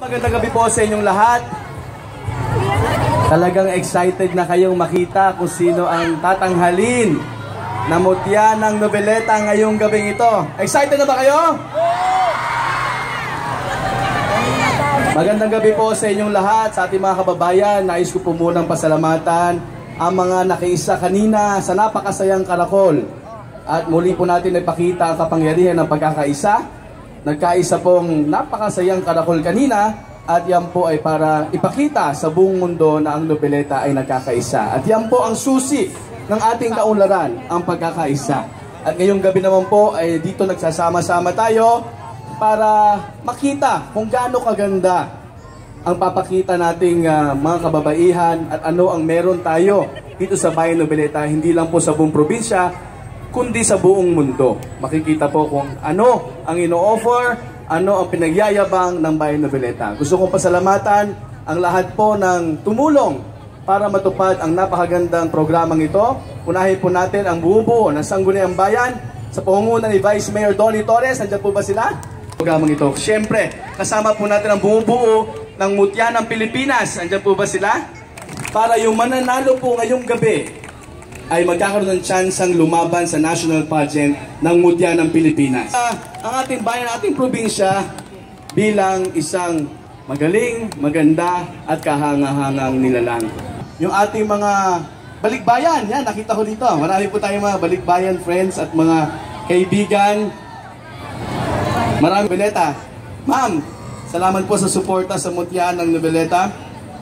Magandang gabi po sa inyong lahat. Talagang excited na kayong makita kung sino ang tatanghalin na mutya ng Noveleta ngayong gabing ito. Excited na ba kayo? Magandang gabi po sa inyong lahat, sa ating mga kababayan. Nais ko po munang pasalamatan ang mga nakiisa kanina sa napakasayang karakol. At muli po natin ipakita ang kapangyarihan ng pagkakaisa. Nagkaisa pong napakasayang karakol kanina at yan po ay para ipakita sa buong mundo na ang Noveleta ay nagkakaisa. At yan po ang susi ng ating kaunlaran, ang pagkakaisa. At ngayong gabi naman po ay dito nagsasama-sama tayo para makita kung gaano kaganda ang papakita nating mga kababaihan at ano ang meron tayo dito sa Bayan Noveleta, hindi lang po sa buong probinsya, kundi sa buong mundo. Makikita po kung ano ang ino-offer, ano ang pinagyayabang ng Bayan Noveleta. Gusto kong pasalamatan ang lahat po ng tumulong para matupad ang napakagandang programang ito. Unahin po natin ang buo-buo ng Sangguniang Bayan sa pangunguna ni Vice Mayor Donnie Torres. Nandiyan po ba sila? Programang ito. Siyempre, kasama po natin ang bumubuo ng Mutya ng Pilipinas. Andiyan po ba sila? Para yung mananalo po ngayong gabi ay magkakaroon ng tsansang lumaban sa national pageant ng Mutya ng Pilipinas. Ang ating bayan, ating probinsya bilang isang magaling, maganda at kahanga-hangang nilalang. Yung ating mga balikbayan, yan, nakita ko dito. Marami po tayong mga balikbayan friends at mga kaibigan. Maraming Noveleta. Ma'am, salamat po sa suporta sa Mutya ng Noveleta.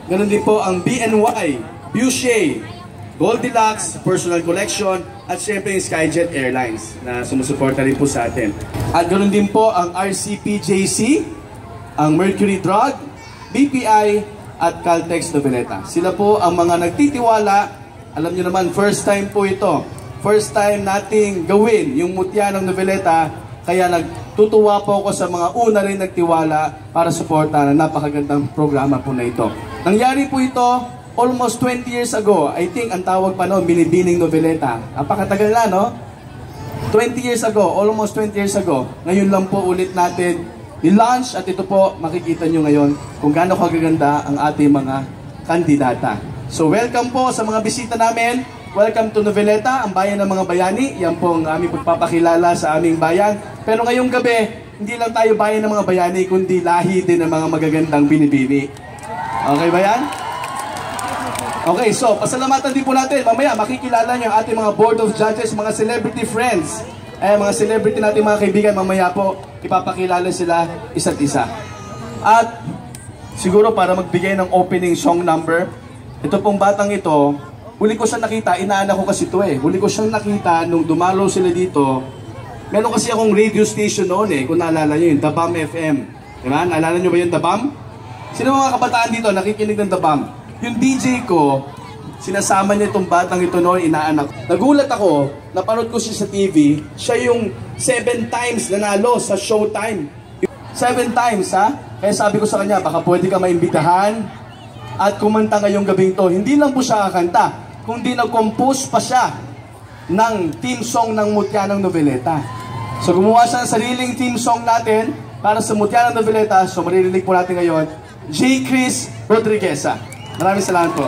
Ganon din po ang BNY, Boucher, Goldilocks, Personal Collection, at syempre yung Skyjet Airlines na sumusuporta rin po sa atin. At ganon din po ang RCPJC, ang Mercury Drug, BPI, at Caltex Noveleta. Sila po ang mga nagtitiwala. Alam nyo naman, first time po ito. First time nating gawin yung Mutya ng Noveleta. Kaya nagtutuwa po ako sa mga una rin nagtiwala para suporta ng napakagandang programa po na ito. Nangyari po ito almost 20 years ago. I think ang tawag pa noon, Binibining Noveleta. Napakatagal na, no? 20 years ago, almost 20 years ago. Ngayon lang po ulit natin i-launch at ito po, makikita nyo ngayon kung gaano kagaganda ang ating mga kandidata. So welcome po sa mga bisita namin. Welcome to Noveleta, ang bayan ng mga bayani. Yan po ang aming pagpapakilala sa aming bayan. Pero ngayong gabi, hindi lang tayo bayan ng mga bayani, kundi lahi din ng mga magagandang binibini. Okay ba yan? Okay, so pasalamatan din po natin. Mamaya makikilala niyo ang ating mga board of judges, mga celebrity friends. Mga celebrity natin, mga kaibigan, mamaya po ipapakilala sila isa't isa. At siguro para magbigay ng opening song number, ito pong batang ito, huli ko siya nakita, inaanak ko kasi ito eh. Huli ko siyang nakita nung dumalo sila dito. Meron kasi akong radio station noon eh, kung naalala nyo yun, The Bam FM. Diba? Naalala nyo ba yun, The Bam? Sino mga kabataan dito nakikinig ng The Bam? Yung DJ ko, sinasama niya itong batang ito noon, inaanak. Nagulat ako, napanood ko siya sa TV, siya yung 7 times nanalo sa Showtime. 7 times ha? Kaya sabi ko sa kanya, baka pwede ka maimbitahan at kumanta ngayong gabing to. Hindi lang po siya kakanta, kundi nag-compose pa siya ng team song ng Mutya ng Noveleta. So gumawa siya ng sariling team song natin para sa Mutya ng Noveleta. So maririnig po natin ngayon, J. Chris Rodrigueza. Maraming salamat po.